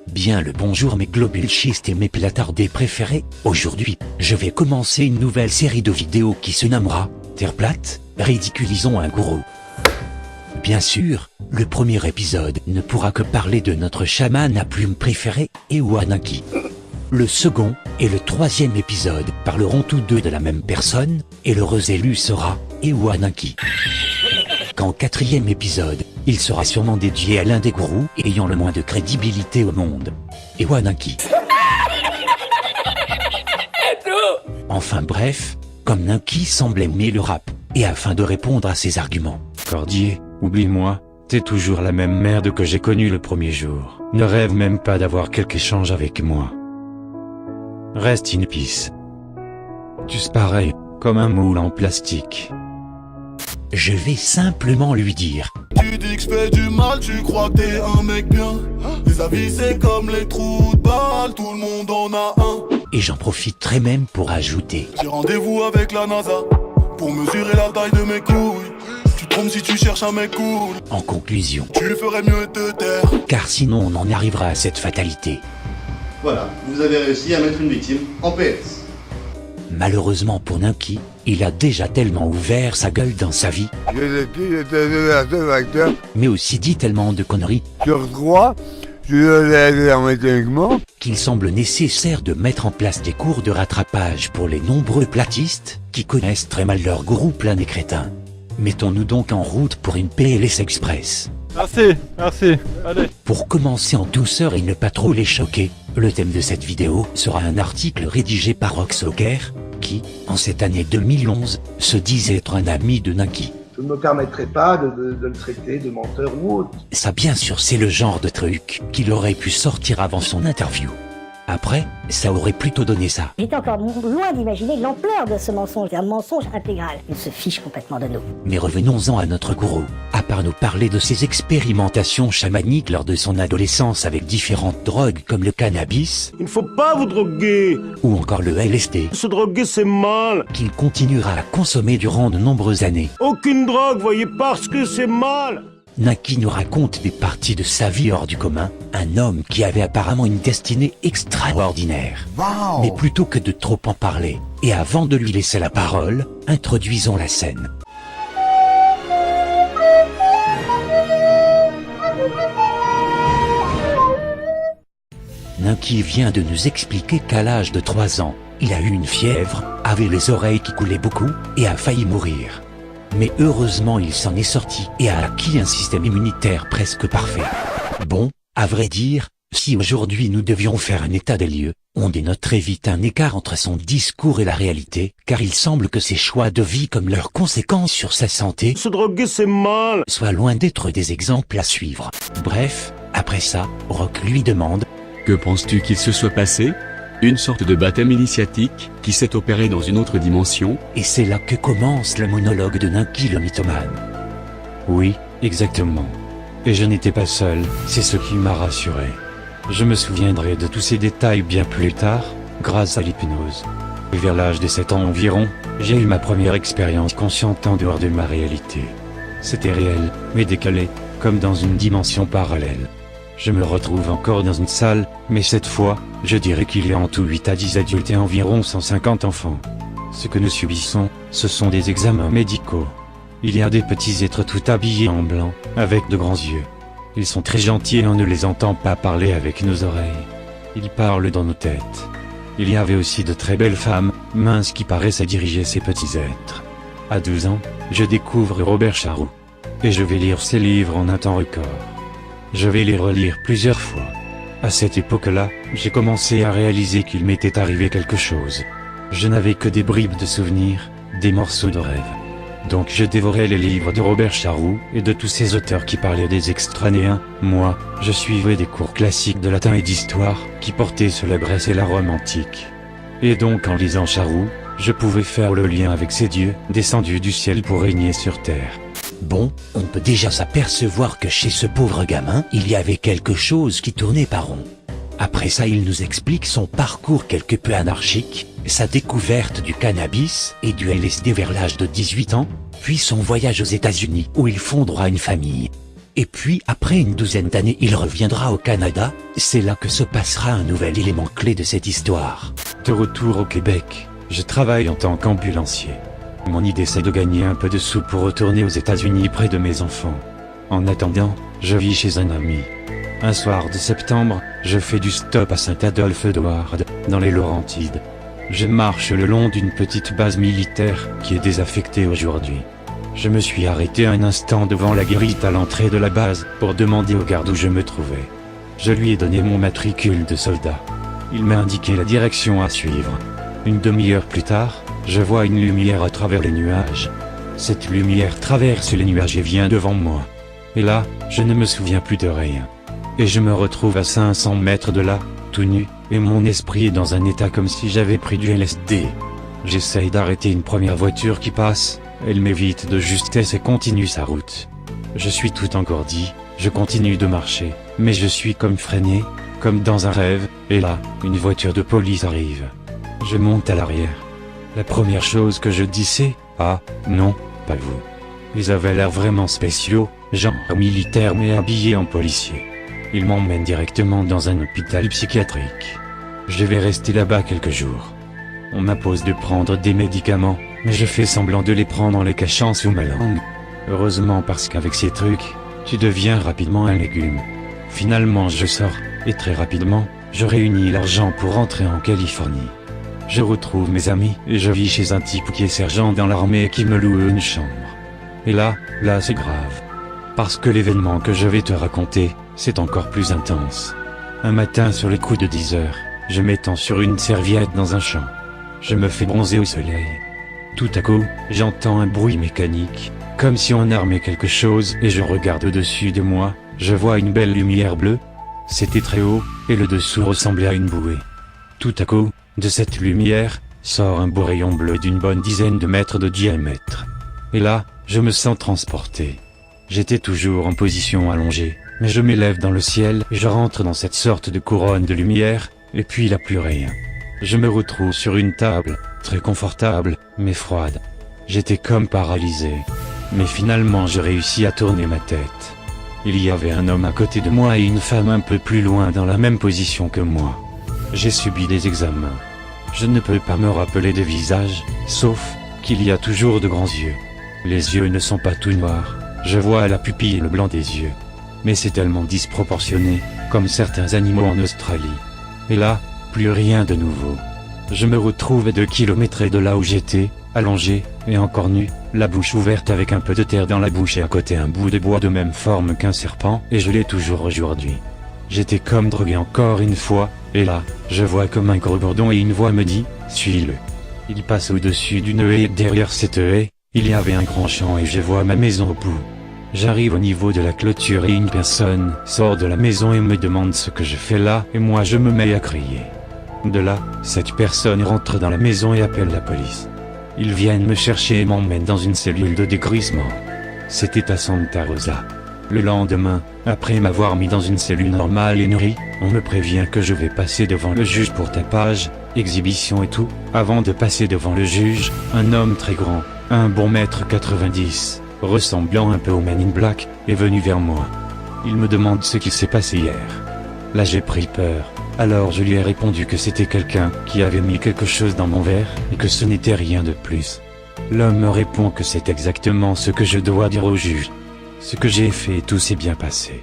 Bien le bonjour mes globules schistes et mes platardés préférés. Aujourd'hui, je vais commencer une nouvelle série de vidéos qui se nommera « Terre plate, ridiculisons un gourou ». Bien sûr, le premier épisode ne pourra que parler de notre chaman à plume préféré, Ewanaki. Le second et le troisième épisode parleront tous deux de la même personne, et l'heureux élu sera Ewanaki. Qu'en quatrième épisode, il sera sûrement dédié à l'un des gourous ayant le moins de crédibilité au monde, Ewanaki. Enfin bref, comme Naki semble aimer le rap, et afin de répondre à ses arguments. Cordier, oublie-moi, t'es toujours la même merde que j'ai connue le premier jour. Ne rêve même pas d'avoir quelque échange avec moi. Reste in peace. Tu pareil, comme un moule en plastique. Je vais simplement lui dire. Tu dis que je fais du mal, tu crois que t'es un mec bien. Les avis c'est comme les trous de balles, tout le monde en a un. Et j'en profiterai même pour ajouter. J'ai rendez-vous avec la NASA pour mesurer la taille de mes couilles. Tu te trompes si tu cherches un mec cool. En conclusion, Tu ferais mieux de te taire. car sinon on en arrivera à cette fatalité. Voilà, vous avez réussi à mettre une victime en PS. Malheureusement pour Naki, il a déjà tellement ouvert sa gueule dans sa vie, mais aussi dit tellement de conneries, Sur 3, je le hermétiquement. qu'il semble nécessaire de mettre en place des cours de rattrapage pour les nombreux platistes qui connaissent très mal leur gourou plein des crétins. Mettons-nous donc en route pour une PLS Express. Merci, allez. Pour commencer en douceur et ne pas trop les choquer, le thème de cette vidéo sera un article rédigé par Roxoker, qui, en cette année 2011, se disait être un ami de Naki. Je ne me permettrai pas de le traiter de menteur ou autre. Ça bien sûr c'est le genre de truc qu'il aurait pu sortir avant son interview. Après, ça aurait plutôt donné ça. J'étais encore loin d'imaginer l'ampleur de ce mensonge, un mensonge intégral. Il se fiche complètement de nous. Mais revenons-en à notre gourou. À part nous parler de ses expérimentations chamaniques lors de son adolescence avec différentes drogues comme le cannabis, Il ne faut pas vous droguer. ou encore le LSD, Se droguer, c'est mal. qu'il continuera à consommer durant de nombreuses années, Aucune drogue, voyez, parce que c'est mal. Naki nous raconte des parties de sa vie hors du commun, un homme qui avait apparemment une destinée extraordinaire. Mais plutôt que de trop en parler, et avant de lui laisser la parole, introduisons la scène. Naki vient de nous expliquer qu'à l'âge de 3 ans, il a eu une fièvre, avait les oreilles qui coulaient beaucoup, et a failli mourir. Mais heureusement il s'en est sorti et a acquis un système immunitaire presque parfait. Bon, à vrai dire, si aujourd'hui nous devions faire un état des lieux, on dénoterait vite un écart entre son discours et la réalité, car il semble que ses choix de vie comme leurs conséquences sur sa santé Se droguer, c'est mal. soient loin d'être des exemples à suivre. Bref, après ça, Rock lui demande Que penses-tu qu'il se soit passé? Une sorte de baptême initiatique qui s'est opéré dans une autre dimension? et c'est là que commence le monologue de Naki le mythomane. Oui, exactement. Et je n'étais pas seul, c'est ce qui m'a rassuré. Je me souviendrai de tous ces détails bien plus tard, grâce à l'hypnose. Et vers l'âge de 7 ans environ, j'ai eu ma première expérience consciente en dehors de ma réalité. C'était réel, mais décalé, comme dans une dimension parallèle. Je me retrouve encore dans une salle, mais cette fois, je dirais qu'il y a en tout 8 à 10 adultes et environ 150 enfants. Ce que nous subissons, ce sont des examens médicaux. Il y a des petits êtres tout habillés en blanc, avec de grands yeux. Ils sont très gentils et on ne les entend pas parler avec nos oreilles. Ils parlent dans nos têtes. Il y avait aussi de très belles femmes, minces qui paraissaient diriger ces petits êtres. À 12 ans, je découvre Robert Charroux. Et je vais lire ses livres en un temps record. Je vais les relire plusieurs fois. À cette époque-là, j'ai commencé à réaliser qu'il m'était arrivé quelque chose. Je n'avais que des bribes de souvenirs, des morceaux de rêves. Donc je dévorais les livres de Robert Charroux et de tous ces auteurs qui parlaient des extranéens. Moi, je suivais des cours classiques de latin et d'histoire qui portaient sur la Grèce et la Rome antique. Et donc en lisant Charroux, je pouvais faire le lien avec ces dieux descendus du ciel pour régner sur terre. Bon, on peut déjà s'apercevoir que chez ce pauvre gamin, il y avait quelque chose qui tournait pas rond. Après ça, il nous explique son parcours quelque peu anarchique, sa découverte du cannabis et du LSD vers l'âge de 18 ans, puis son voyage aux États-Unis où il fondera une famille. Et puis après une douzaine d'années il reviendra au Canada, c'est là que se passera un nouvel élément clé de cette histoire. De retour au Québec, je travaille en tant qu'ambulancier. Mon idée c'est de gagner un peu de sous pour retourner aux États-Unis près de mes enfants. En attendant, je vis chez un ami. Un soir de septembre, je fais du stop à Saint-Adolphe-d'Ouard, dans les Laurentides. Je marche le long d'une petite base militaire qui est désaffectée aujourd'hui. Je me suis arrêté un instant devant la guérite à l'entrée de la base pour demander au garde où je me trouvais. Je lui ai donné mon matricule de soldat. Il m'a indiqué la direction à suivre. Une demi-heure plus tard, je vois une lumière à travers les nuages. Cette lumière traverse les nuages et vient devant moi. Et là, je ne me souviens plus de rien. Et je me retrouve à 500 mètres de là, tout nu, et mon esprit est dans un état comme si j'avais pris du LSD. J'essaye d'arrêter une première voiture qui passe, elle m'évite de justesse et continue sa route. Je suis tout engourdi, je continue de marcher, mais je suis comme freiné, comme dans un rêve, et là, une voiture de police arrive. Je monte à l'arrière. La première chose que je dis c'est « Ah, non, pas vous ». Ils avaient l'air vraiment spéciaux, genre militaires mais habillés en policiers. Ils m'emmènent directement dans un hôpital psychiatrique. Je vais rester là-bas quelques jours. On m'impose de prendre des médicaments, mais je fais semblant de les prendre en les cachant sous ma langue. Heureusement parce qu'avec ces trucs, tu deviens rapidement un légume. Finalement je sors, et très rapidement, je réunis l'argent pour rentrer en Californie. Je retrouve mes amis, et je vis chez un type qui est sergent dans l'armée et qui me loue une chambre. Et là c'est grave. Parce que l'événement que je vais te raconter, c'est encore plus intense. Un matin sur les coups de 10 heures, je m'étends sur une serviette dans un champ. Je me fais bronzer au soleil. Tout à coup, j'entends un bruit mécanique, comme si on armait quelque chose et je regarde au-dessus de moi, je vois une belle lumière bleue. C'était très haut, et le dessous ressemblait à une bouée. Tout à coup, de cette lumière, sort un beau rayon bleu d'une bonne dizaine de mètres de diamètre. Et là, je me sens transporté. J'étais toujours en position allongée, mais je m'élève dans le ciel et je rentre dans cette sorte de couronne de lumière, et puis il n'y a plus rien. Je me retrouve sur une table, très confortable, mais froide. J'étais comme paralysé. Mais finalement j'ai réussi à tourner ma tête. Il y avait un homme à côté de moi et une femme un peu plus loin dans la même position que moi. J'ai subi des examens. Je ne peux pas me rappeler des visages, sauf qu'il y a toujours de grands yeux. Les yeux ne sont pas tout noirs, je vois la pupille et le blanc des yeux. Mais c'est tellement disproportionné, comme certains animaux en Australie. Et là, plus rien de nouveau. Je me retrouve à 2 kilomètres de là où j'étais, allongé, et encore nu, la bouche ouverte avec un peu de terre dans la bouche et à côté un bout de bois de même forme qu'un serpent, et je l'ai toujours aujourd'hui. J'étais comme drogué encore une fois, et là, je vois comme un gros bourdon et une voix me dit, suis-le. Il passe au-dessus d'une haie et derrière cette haie, il y avait un grand champ et je vois ma maison au bout. J'arrive au niveau de la clôture et une personne sort de la maison et me demande ce que je fais là et moi je me mets à crier. De là, cette personne rentre dans la maison et appelle la police. Ils viennent me chercher et m'emmènent dans une cellule de dégrisement. C'était à Santa Rosa. Le lendemain, après m'avoir mis dans une cellule normale et nourrie, on me prévient que je vais passer devant le juge pour tapage, exhibition et tout. Avant de passer devant le juge, un homme très grand, un bon 1m90, ressemblant un peu au Man in Black, est venu vers moi. Il me demande ce qui s'est passé hier. Là j'ai pris peur, alors je lui ai répondu que c'était quelqu'un qui avait mis quelque chose dans mon verre, et que ce n'était rien de plus. L'homme me répond que c'est exactement ce que je dois dire au juge. Ce que j'ai fait et tout s'est bien passé.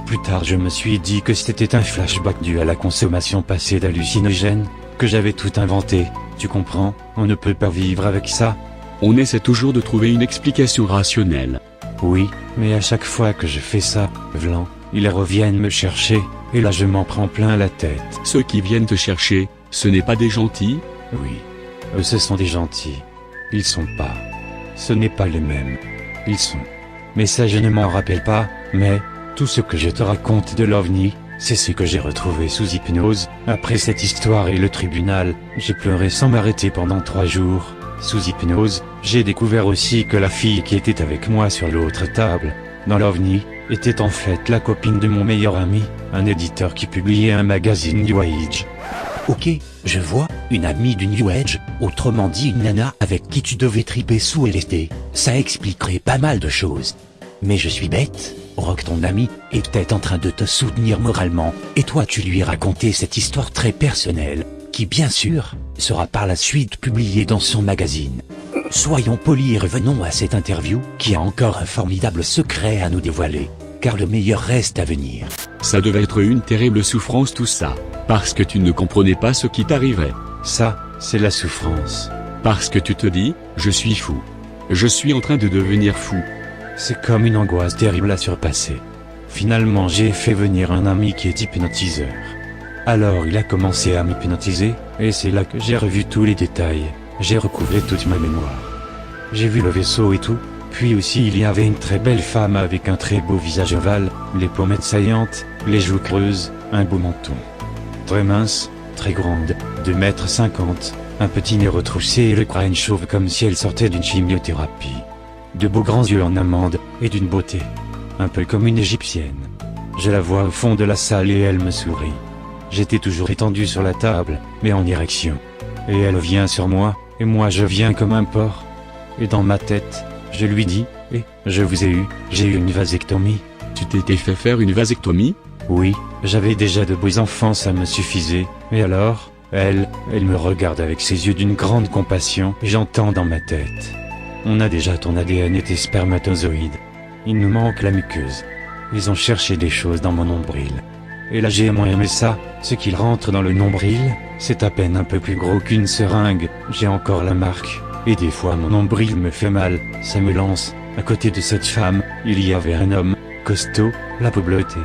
Plus tard je me suis dit que c'était un flashback dû à la consommation passée d'hallucinogènes, que j'avais tout inventé, tu comprends, on ne peut pas vivre avec ça. On essaie toujours de trouver une explication rationnelle. Oui, mais à chaque fois que je fais ça, vlan, ils reviennent me chercher, et là je m'en prends plein la tête. Ceux qui viennent te chercher, ce n'est pas des gentils? Oui, eux ce sont des gentils. Ils sont pas. Ce n'est pas les mêmes. Ils sont. Mais ça je ne m'en rappelle pas, mais, tout ce que je te raconte de l'OVNI, c'est ce que j'ai retrouvé sous hypnose. Après cette histoire et le tribunal, j'ai pleuré sans m'arrêter pendant 3 jours. Sous hypnose, j'ai découvert aussi que la fille qui était avec moi sur l'autre table, dans l'OVNI, était en fait la copine de mon meilleur ami, un éditeur qui publiait un magazine New Age. Ok, je vois, une amie du New Age, autrement dit une nana avec qui tu devais triper sous LSD, ça expliquerait pas mal de choses. Mais je suis bête, Rock, ton ami, était en train de te soutenir moralement, et toi tu lui racontais cette histoire très personnelle, qui bien sûr, sera par la suite publiée dans son magazine. Soyons polis et revenons à cette interview, qui a encore un formidable secret à nous dévoiler, car le meilleur reste à venir. Ça devait être une terrible souffrance tout ça, parce que tu ne comprenais pas ce qui t'arrivait. Ça, c'est la souffrance. Parce que tu te dis, je suis fou. Je suis en train de devenir fou. C'est comme une angoisse terrible à surpasser. Finalement, j'ai fait venir un ami qui est hypnotiseur. Alors il a commencé à m'hypnotiser, et c'est là que j'ai revu tous les détails. J'ai recouvré toute ma mémoire. J'ai vu le vaisseau et tout, puis aussi il y avait une très belle femme avec un très beau visage ovale, les pommettes saillantes, les joues creuses, un beau menton. Très mince, très grande, 2,50 m, un petit nez retroussé et le crâne chauve comme si elle sortait d'une chimiothérapie. De beaux grands yeux en amande, et d'une beauté, un peu comme une égyptienne. Je la vois au fond de la salle et elle me sourit. J'étais toujours étendu sur la table, mais en érection. Et elle vient sur moi, et moi je viens comme un porc. Et dans ma tête, je lui dis, « Eh, je vous ai eu, j'ai eu une vasectomie. » Tu t'étais fait faire une vasectomie? Oui, j'avais déjà de beaux enfants, ça me suffisait. Et alors, elle me regarde avec ses yeux d'une grande compassion, et j'entends dans ma tête. On a déjà ton ADN et tes spermatozoïdes. Il nous manque la muqueuse. Ils ont cherché des choses dans mon nombril. Et là j'ai moins aimé ça, ce qu'il rentre dans le nombril, c'est à peine un peu plus gros qu'une seringue, j'ai encore la marque, et des fois mon nombril me fait mal, ça me lance. À côté de cette femme, il y avait un homme, costaud, la peau bleutée.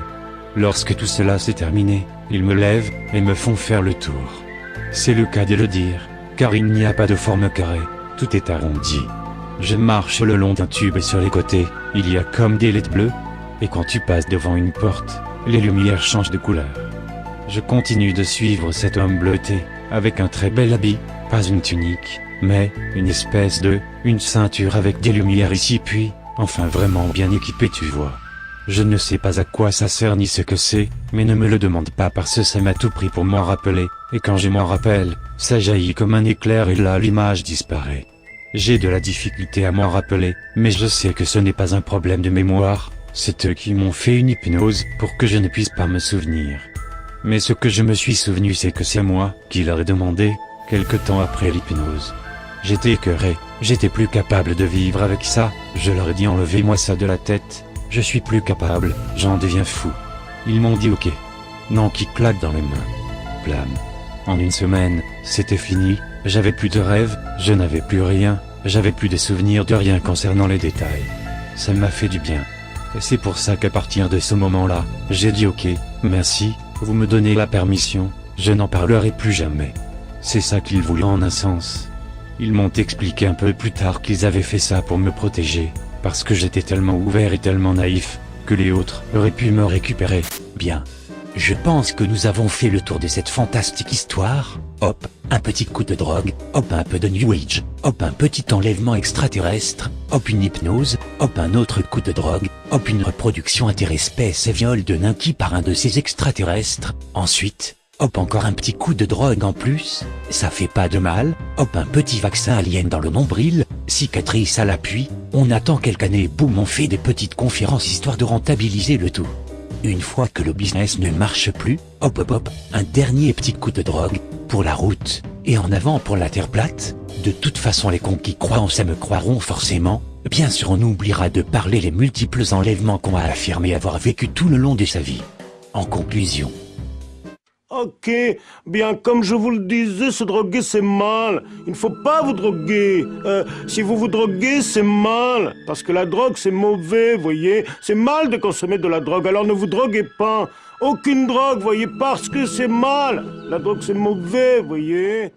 Lorsque tout cela s'est terminé, ils me lèvent, et me font faire le tour. C'est le cas de le dire, car il n'y a pas de forme carrée, tout est arrondi. Je marche le long d'un tube et sur les côtés, il y a comme des LED bleues, et quand tu passes devant une porte, les lumières changent de couleur. Je continue de suivre cet homme bleuté, avec un très bel habit, pas une tunique, mais une espèce une ceinture avec des lumières ici puis, enfin vraiment bien équipé tu vois. Je ne sais pas à quoi ça sert ni ce que c'est, mais ne me le demande pas parce que ça m'a tout pris pour m'en rappeler, et quand je m'en rappelle, ça jaillit comme un éclair et là l'image disparaît. J'ai de la difficulté à m'en rappeler, mais je sais que ce n'est pas un problème de mémoire, c'est eux qui m'ont fait une hypnose pour que je ne puisse pas me souvenir. Mais ce que je me suis souvenu c'est que c'est moi qui leur ai demandé, quelque temps après l'hypnose. J'étais écœuré, j'étais plus capable de vivre avec ça, je leur ai dit enlevez-moi ça de la tête, je suis plus capable, j'en deviens fou. Ils m'ont dit ok. Non qui claque dans les mains. Plam. En une semaine, c'était fini, j'avais plus de rêves, je n'avais plus rien, j'avais plus de souvenirs de rien concernant les détails. Ça m'a fait du bien. Et c'est pour ça qu'à partir de ce moment-là, j'ai dit ok, merci, vous me donnez la permission, je n'en parlerai plus jamais. C'est ça qu'ils voulaient en un sens. Ils m'ont expliqué un peu plus tard qu'ils avaient fait ça pour me protéger, parce que j'étais tellement ouvert et tellement naïf, que les autres auraient pu me récupérer. Bien. Je pense que nous avons fait le tour de cette fantastique histoire. Hop, un petit coup de drogue, hop un peu de New Age, hop un petit enlèvement extraterrestre, hop une hypnose, hop un autre coup de drogue, hop une reproduction interespèce et viol de Ninky par un de ces extraterrestres. Ensuite, hop encore un petit coup de drogue en plus, ça fait pas de mal, hop un petit vaccin alien dans le nombril, cicatrice à l'appui, on attend quelques années, boum on fait des petites conférences histoire de rentabiliser le tout. Une fois que le business ne marche plus, hop hop hop, un dernier petit coup de drogue, pour la route, et en avant pour la terre plate. De toute façon les cons qui croient en ça me croiront forcément, bien sûr on oubliera de parler les multiples enlèvements qu'on a affirmé avoir vécu tout le long de sa vie. En conclusion. Ok, bien comme je vous le disais, se droguer c'est mal. Il ne faut pas vous droguer. Si vous vous droguez, c'est mal. Parce que la drogue c'est mauvais, voyez. C'est mal de consommer de la drogue, alors ne vous droguez pas. Aucune drogue, voyez, parce que c'est mal. La drogue c'est mauvais, voyez.